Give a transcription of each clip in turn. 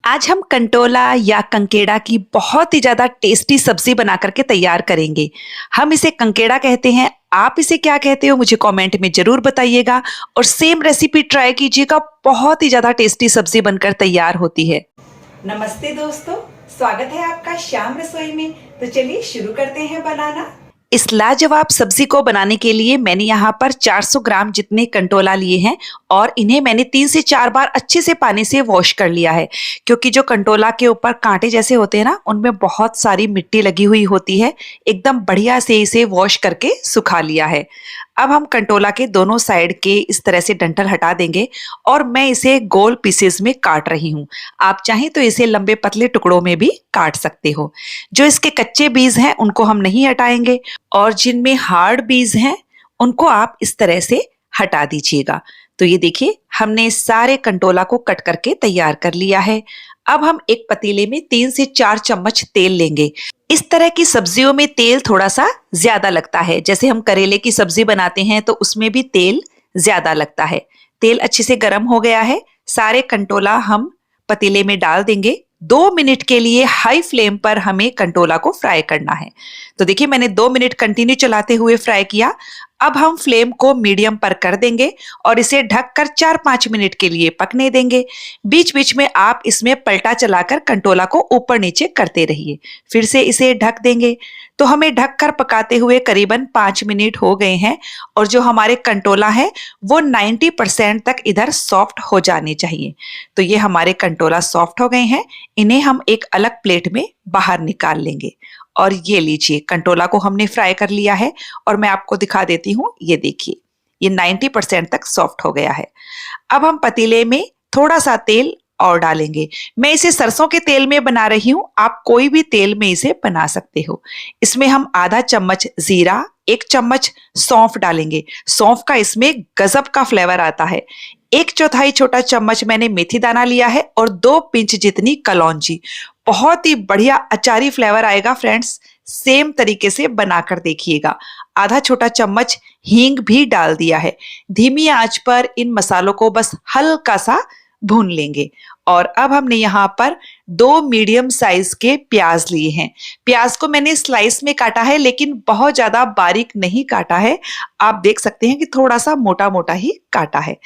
आज हम कंटोला या कंकेड़ा की बहुत ही ज़्यादा टेस्टी सब्जी बना करके तैयार करेंगे। हम इसे कंकेड़ा कहते हैं, आप इसे क्या कहते हो मुझे कमेंट में ज़रूर बताइएगा और सेम रेसिपी ट्राई कीजिएगा, बहुत ही ज़्यादा टेस्टी सब्जी बनकर तैयार होती है। नमस्ते दोस्तों, स्वागत है आपका शाम रसोई में। तो चलिए शुरू करते हैं बनाना। इस लाजवाब सब्जी को बनाने के लिए मैंने यहाँ पर 400 ग्राम जितने कंटोला लिए हैं और इन्हें मैंने 3 से 4 बार अच्छे से पानी से वॉश कर लिया है, क्योंकि जो कंटोला के ऊपर कांटे जैसे होते हैं ना, उनमें बहुत सारी मिट्टी लगी हुई होती है। एकदम बढ़िया से इसे वॉश करके सुखा लिया है। अब हम कंटोला के दोनों साइड के इस तरह से डंठल हटा देंगे और मैं इसे गोल पीसेस में काट रही हूँ। आप चाहें तो इसे लंबे पतले टुकड़ों में भी काट सकते हो। जो इसके कच्चे बीज हैं उनको हम नहीं हटाएंगे और जिनमें हार्ड बीज हैं उनको आप इस तरह से हटा दीजिएगा। तो ये देखिए, हमने सारे कंटोला को कट करके तैयार कर लिया है। अब हम एक पतीले में 3 से 4 चम्मच तेल लेंगे। इस तरह की सब्जियों में तेल थोड़ा सा ज्यादा लगता है। जैसे हम करेले की सब्जी बनाते हैं तो उसमें भी तेल ज्यादा लगता है। तेल अच्छे से गर्म हो गया है। सारे कंटोला हम पतीले में डाल देंगे। 2 मिनट के लिए हाई फ्लेम पर हमें कंटोला को फ्राई करना है। तो देखिए, मैंने 2 मिनट कंटिन्यू चलाते हुए फ्राई किया। अब हम फ्लेम को मीडियम पर कर देंगे और इसे ढककर 4-5 मिनट के लिए पकने देंगे। बीच बीच में आप इसमें पलटा चलाकर कंटोला को ऊपर नीचे करते रहिए। फिर से इसे ढक देंगे। तो हमें ढककर पकाते हुए करीबन 5 मिनट हो गए हैं और जो हमारे कंटोला है वो 90% तक इधर सॉफ्ट हो जाने चाहिए। तो ये हमारे कंटोला सॉफ्ट हो गए हैं। इन्हें हम एक अलग प्लेट में बाहर निकाल लेंगे। और ये लीजिए, कंटोला को हमने फ्राई कर लिया है और मैं आपको दिखा देती हूँ। ये देखिए, ये 90% तक सॉफ्ट हो गया है। अब हम पतीले में थोड़ा सा तेल और डालेंगे। मैं इसे सरसों के तेल में बना रही हूँ, आप कोई भी तेल में इसे बना सकते हो। इसमें हम आधा चम्मच जीरा, 1 चम्मच सौंफ डालेंगे। सौंफ का इसमें गजब का फ्लेवर आता है। 1/4 छोटा चम्मच मैंने मेथी दाना लिया है और 2 पिंच जितनी कलौंजी। बहुत ही बढ़िया अचारी फ्लेवर आएगा फ्रेंड्स। सेम तरीके से बनाकर देखिएगा। आधा छोटा चम्मच हींग भी डाल दिया है। धीमी आंच पर इन मसालों को बस हल्का सा भून लेंगे। और अब हमने यहाँ पर 2 मीडियम साइज के प्याज लिए हैं। प्याज को मैंने स्लाइस में काटा है, लेकिन बहुत ज्यादा बारीक नहीं काटा है। आप देख सकते हैं कि थोड़ा सा मोटा मोटा ही काटा है।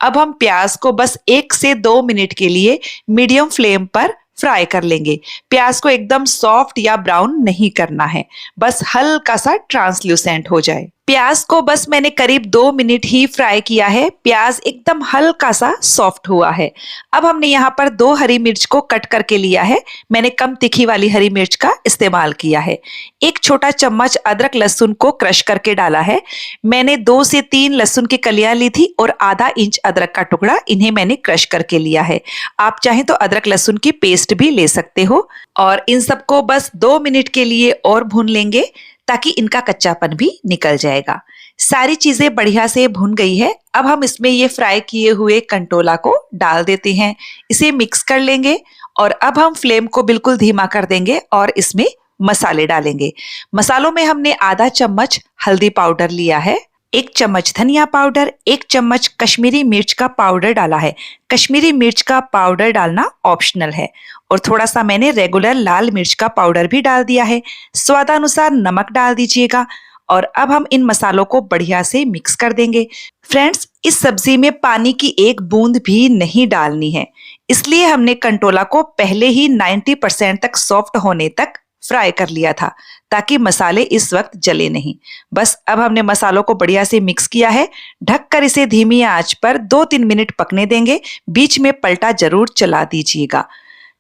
अब हम प्याज को बस 1 से 2 मिनट के लिए मीडियम फ्लेम पर फ्राई कर लेंगे। प्याज को एकदम सॉफ्ट या ब्राउन नहीं करना है, बस हल्का सा ट्रांसल्यूसेंट हो जाए। प्याज को बस मैंने करीब 2 मिनट ही फ्राई किया है। प्याज एकदम हल्का सा सॉफ्ट हुआ है। अब हमने यहाँ पर 2 हरी मिर्च को कट करके लिया है। मैंने कम तीखी वाली हरी मिर्च का इस्तेमाल किया है। 1 छोटा चम्मच अदरक लहसुन को क्रश करके डाला है। मैंने 2 से 3 लहसुन की कलियां ली थी और आधा इंच अदरक का टुकड़ा, इन्हें मैंने क्रश करके लिया है। आप चाहें तो अदरक लहसुन की पेस्ट भी ले सकते हो। और इन सबको बस 2 मिनट के लिए और भून लेंगे ताकि इनका कच्चापन भी निकल जाएगा। सारी चीजें बढ़िया से भुन गई है। अब हम इसमें ये फ्राई किए हुए कंटोला को डाल देते हैं। इसे मिक्स कर लेंगे और अब हम फ्लेम को बिल्कुल धीमा कर देंगे और इसमें मसाले डालेंगे। मसालों में हमने आधा चम्मच हल्दी पाउडर लिया है, 1 चम्मच धनिया पाउडर, 1 चम्मच कश्मीरी मिर्च का पाउडर डाला है। कश्मीरी मिर्च का पाउडर डालना ऑप्शनल है। और थोड़ा सा मैंने रेगुलर लाल मिर्च का पाउडर भी डाल दिया है। स्वादानुसार नमक डाल दीजिएगा। और अब हम इन मसालों को बढ़िया से मिक्स कर देंगे। फ्रेंड्स, इस सब्जी में पानी की 1 बूंद भी नहीं डालनी है, इसलिए हमने कंटोला को पहले ही 90% तक सॉफ्ट होने तक फ्राई कर लिया था, ताकि मसाले इस वक्त जले नहीं। बस अब हमने मसालों को बढ़िया से मिक्स किया है। ढककर इसे धीमी आंच पर 2-3 मिनट पकने देंगे। बीच में पलटा जरूर चला दीजिएगा।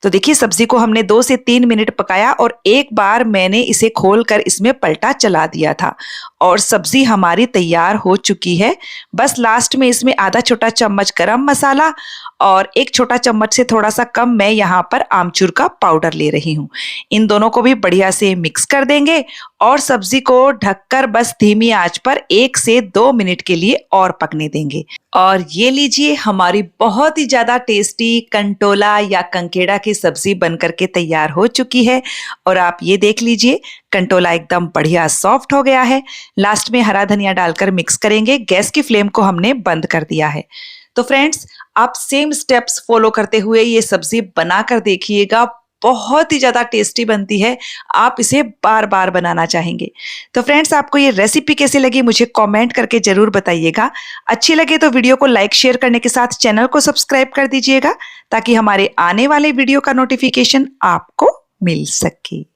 तो देखिए, सब्जी को हमने 2 से 3 मिनट पकाया और एक बार मैंने इसे खोलकर इसमें पलटा चला दिया था और सब्जी हमारी तैयार हो चुकी है। बस लास्ट में इसमें आधा छोटा चम्मच गरम मसाला और 1 छोटा चम्मच से थोड़ा सा कम मैं यहाँ पर आमचूर का पाउडर ले रही हूँ। इन दोनों को भी बढ़िया से मिक्स कर देंगे और सब्जी को ढककर बस धीमी आंच पर 1 से 2 मिनट के लिए और पकने देंगे। और ये लीजिए, हमारी बहुत ही ज्यादा टेस्टी कंटोला या कंकेड़ा की सब्जी बनकर के तैयार हो चुकी है। और आप ये देख लीजिए, कंटोला एकदम बढ़िया सॉफ्ट हो गया है। लास्ट में हरा धनिया डालकर मिक्स करेंगे। गैस की फ्लेम को हमने बंद कर दिया है। तो फ्रेंड्स, आप सेम स्टेप्स फॉलो करते हुए ये सब्जी बनाकर देखिएगा, बहुत ही ज़्यादा टेस्टी बनती है, आप इसे बार-बार बनाना चाहेंगे। तो फ्रेंड्स, आपको ये रेसिपी कैसी लगी मुझे कमेंट करके ज़रूर बताइएगा। अच्छी लगे तो वीडियो को लाइक शेयर करने के साथ चैनल को सब्सक्राइब कर दीजिएगा ताकि हमारे आने वाले वीडियो का नोटिफिकेशन आपको मिल सके।